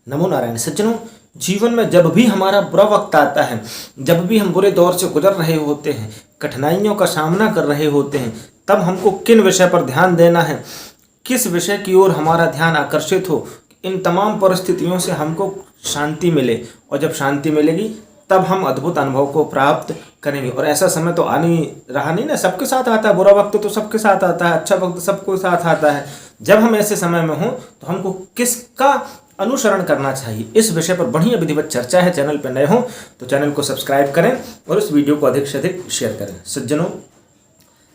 नमो नारायण। सज्जनों, जीवन में जब भी हमारा बुरा वक्त आता है, जब भी हम बुरे दौर से गुजर रहे होते हैं, कठिनाइयों का सामना कर रहे होते हैं, तब हमको किन विषय पर ध्यान देना है, किस विषय की ओर हमारा ध्यान आकर्षित हो, इन तमाम परिस्थितियों से हमको शांति मिले। और जब शांति मिलेगी तब हम अद्भुत अनुभव को प्राप्त करेंगे। और ऐसा समय तो आ नहीं रहा नहीं ना, सबके साथ आता है। बुरा वक्त तो सबके साथ आता है, अच्छा वक्त सबके साथ आता है। जब हम ऐसे समय में हों तो हमको किसका अनुसरण करना चाहिए, इस विषय पर बढ़िया विधिवत चर्चा है। चैनल पर नए हों तो चैनल को सब्सक्राइब करें और इस वीडियो को अधिक से अधिक शेयर करें। सज्जनों,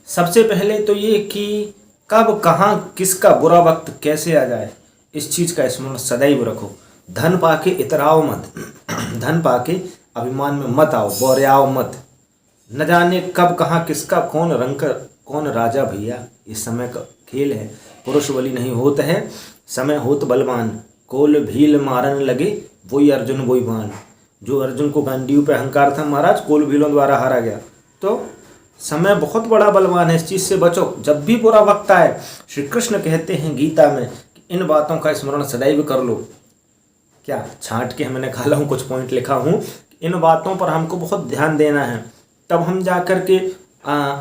सबसे पहले तो ये कि कब कहाँ किसका बुरा वक्त कैसे आ जाए, इस चीज़ का स्मरण सदैव रखो। धन पाके इतराओ मत, धन पाके अभिमान में मत आओ, बौरियाओ मत। न जाने कब कहाँ किसका कौन रंग कौन राजा भैया, इस समय का खेल है। पुरुष बलि नहीं होता है, समय होत बलवान। कोल भील मारन लगे, वही अर्जुन वही बाण। जो अर्जुन को गांडीव पे अहंकार था महाराज, कोल भीलों द्वारा हारा गया। तो समय बहुत बड़ा बलवान है, इस चीज़ से बचो। जब भी बुरा वक्त आए, श्री कृष्ण कहते हैं गीता में कि इन बातों का स्मरण सदैव कर लो। क्या छांट के मैंने कहा हूँ, कुछ पॉइंट लिखा हूँ। इन बातों पर हमको बहुत ध्यान देना है, तब हम जा कर के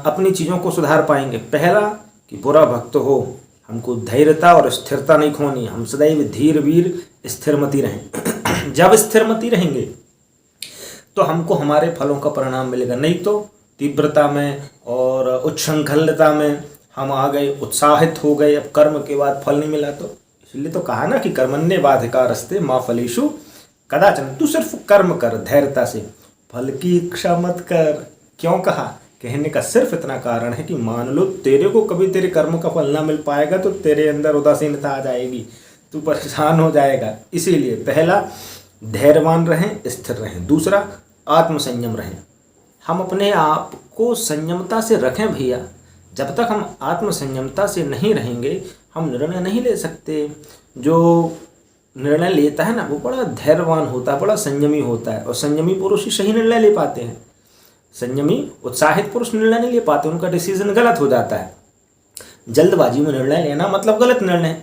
अपनी चीज़ों को सुधार पाएंगे। पहला कि बुरा वक्त हो, हमको धैर्यता और स्थिरता नहीं खोनी। हम सदैव धीर वीर स्थिरमती रहें। जब स्थिरमती रहेंगे तो हमको हमारे फलों का परिणाम मिलेगा। नहीं तो तीव्रता में और उच्छृंखलता में हम आ गए, उत्साहित हो गए, अब कर्म के बाद फल नहीं मिला। तो इसलिए तो कहा ना कि कर्मण्ये बाधिकारस्ते माँ फलेषु कदाचन। तू सिर्फ कर्म कर धैर्यता से, फल की इच्छा मत कर। क्यों कहा? कहने का सिर्फ इतना कारण है कि मान लो तेरे को कभी तेरे कर्म का फल ना मिल पाएगा तो तेरे अंदर उदासीनता आ जाएगी, तू परेशान हो जाएगा। इसीलिए पहला धैर्यवान रहें, स्थिर रहें। दूसरा आत्मसंयम रहें। हम अपने आप को संयमता से रखें भैया। जब तक हम आत्मसंयमता से नहीं रहेंगे, हम निर्णय नहीं ले सकते। जो निर्णय लेता है ना, वो बड़ा धैर्यवान होता है, बड़ा संयमी होता है। और संयमी पुरुष ही सही निर्णय ले पाते हैं। संयमी उत्साहित पुरुष निर्णय नहीं ले पाते, उनका डिसीजन गलत हो जाता है। जल्दबाजी में निर्णय लेना मतलब गलत निर्णय।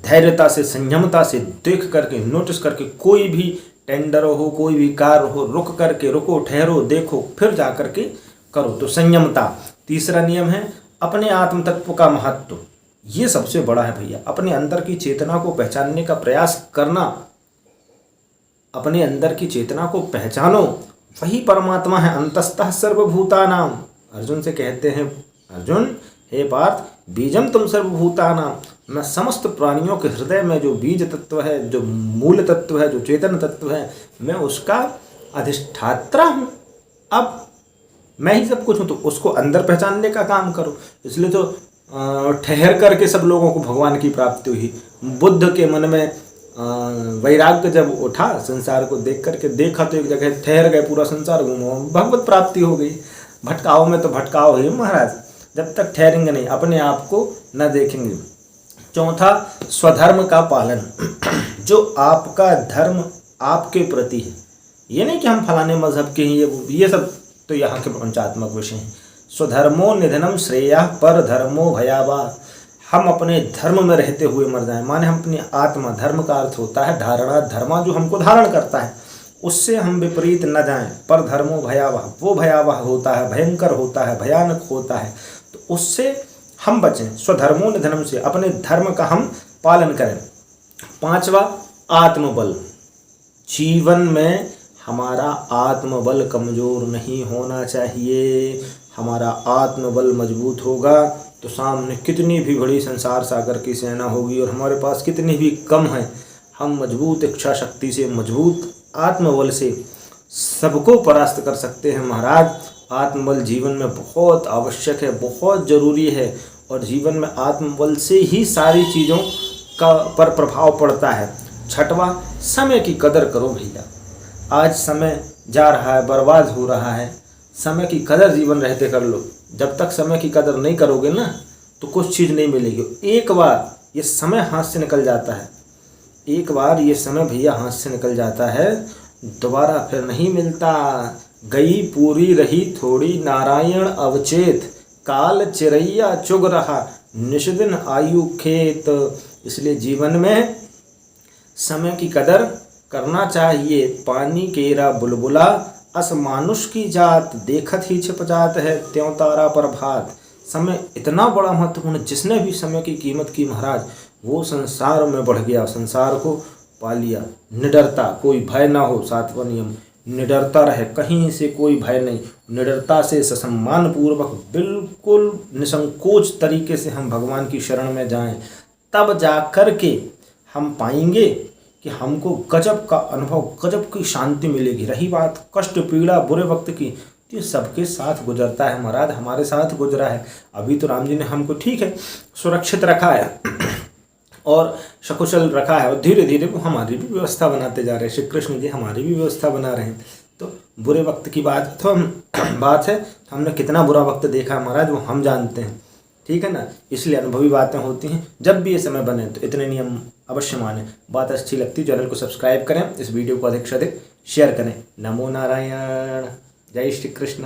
धैर्यता से, संयमता से देख करके, नोटिस करके, कोई भी टेंडर हो, कोई भी कार्य हो, रुक करके, रुको, ठहरो, देखो, फिर जा करके करो। तो संयमता। तीसरा नियम है अपने आत्म तत्व का महत्व। ये सबसे बड़ा है भैया। अपने अंदर की चेतना को पहचानने का प्रयास करना। अपने अंदर की चेतना को पहचानो, वही परमात्मा है। अंतस्तः सर्वभूतानाम। अर्जुन से कहते हैं, अर्जुन हे पार्थ, बीजम तुम सर्वभूतानाम। मैं समस्त प्राणियों के हृदय में जो बीज तत्व है, जो मूल तत्व है, जो चेतन तत्व है, मैं उसका अधिष्ठात्रा हूँ। अब मैं ही सब कुछ हूँ, तो उसको अंदर पहचानने का काम करो। इसलिए तो ठहर करके सब लोगों को भगवान की प्राप्ति हुई। बुद्ध के मन में वैराग्य जब उठा, संसार को देख करके, देखा तो एक जगह ठहर गए, पूरा संसार घूमो, भगवत प्राप्ति हो गई। भटकाओ में तो भटकाओ ही महाराज, जब तक ठहरेंगे नहीं, अपने आप को न देखेंगे। चौथा, स्वधर्म का पालन। जो आपका धर्म आपके प्रति है, ये नहीं कि हम फलाने मजहब के हैं, ये सब तो यहाँ के पंचात्मक विषय हैं। स्वधर्मो निधनम श्रेयः पर धर्मो भयावह। हम अपने धर्म में रहते हुए मर जाएं, माने हम अपनी आत्मा, धर्म का अर्थ होता है धारणा, धर्मा जो हमको धारण करता है, उससे हम विपरीत न जाएं। पर धर्मो भयावह, वो भयावह होता है, भयंकर होता है, भयानक होता है, तो उससे हम बचें। स्वधर्मो निधनम से, अपने धर्म का हम पालन करें। पांचवा, आत्मबल। जीवन में हमारा आत्मबल कमज़ोर नहीं होना चाहिए। हमारा आत्मबल मजबूत होगा तो सामने कितनी भी बड़ी संसार सागर की सेना होगी और हमारे पास कितनी भी कम है, हम मजबूत इच्छा शक्ति से, मजबूत आत्मबल से सबको परास्त कर सकते हैं महाराज। आत्मबल जीवन में बहुत आवश्यक है, बहुत ज़रूरी है। और जीवन में आत्मबल से ही सारी चीज़ों का पर प्रभाव पड़ता है। छठवां, समय की कदर करो भैया। आज समय जा रहा है, बर्बाद हो रहा है, समय की कदर जीवन रहते कर लो। जब तक समय की कदर नहीं करोगे ना, तो कुछ चीज़ नहीं मिलेगी। एक बार ये समय हाथ से निकल जाता है, एक बार ये समय भैया हाथ से निकल जाता है, दोबारा फिर नहीं मिलता। गई पूरी रही थोड़ी, नारायण अवचेत। काल चिरैया चुग रहा, निष्दिन आयु खेत। इसलिए जीवन में समय की कदर करना चाहिए। पानी केरा बुलबुला अस मानुष की जात, देखत ही छिप जात है त्यों तारा पर भात। समय इतना बड़ा महत्वपूर्ण, जिसने भी समय की कीमत की महाराज, वो संसार में बढ़ गया, संसार को पा लिया। निडरता, कोई भय ना हो, सातवां नियम, निडरता रहे, कहीं से कोई भय नहीं। निडरता से सम्मान पूर्वक बिल्कुल निसंकोच तरीके से हम भगवान की शरण में जाएं, तब जाकर के हम पाएंगे कि हमको गजब का अनुभव, गजब की शांति मिलेगी। रही बात कष्ट पीड़ा बुरे वक्त की, तो ये सबके साथ गुजरता है महाराज, हमारे साथ गुजरा है। अभी तो राम जी ने हमको ठीक है सुरक्षित रखा है और सकुशल रखा है, और धीरे धीरे वो हमारी भी व्यवस्था बनाते जा रहे हैं। श्री कृष्ण जी हमारी भी व्यवस्था बना रहे हैं। तो बुरे वक्त की बात तो बात है, हमने कितना बुरा वक्त देखा महाराज, वो हम जानते हैं, ठीक है ना। इसलिए अनुभवी बातें होती हैं। जब भी ये समय बने तो इतने नियम अवश्य माने। बात अच्छी लगती है चैनल को सब्सक्राइब करें, इस वीडियो को अधिक से अधिक शेयर करें। नमो नारायण, जय श्री कृष्ण।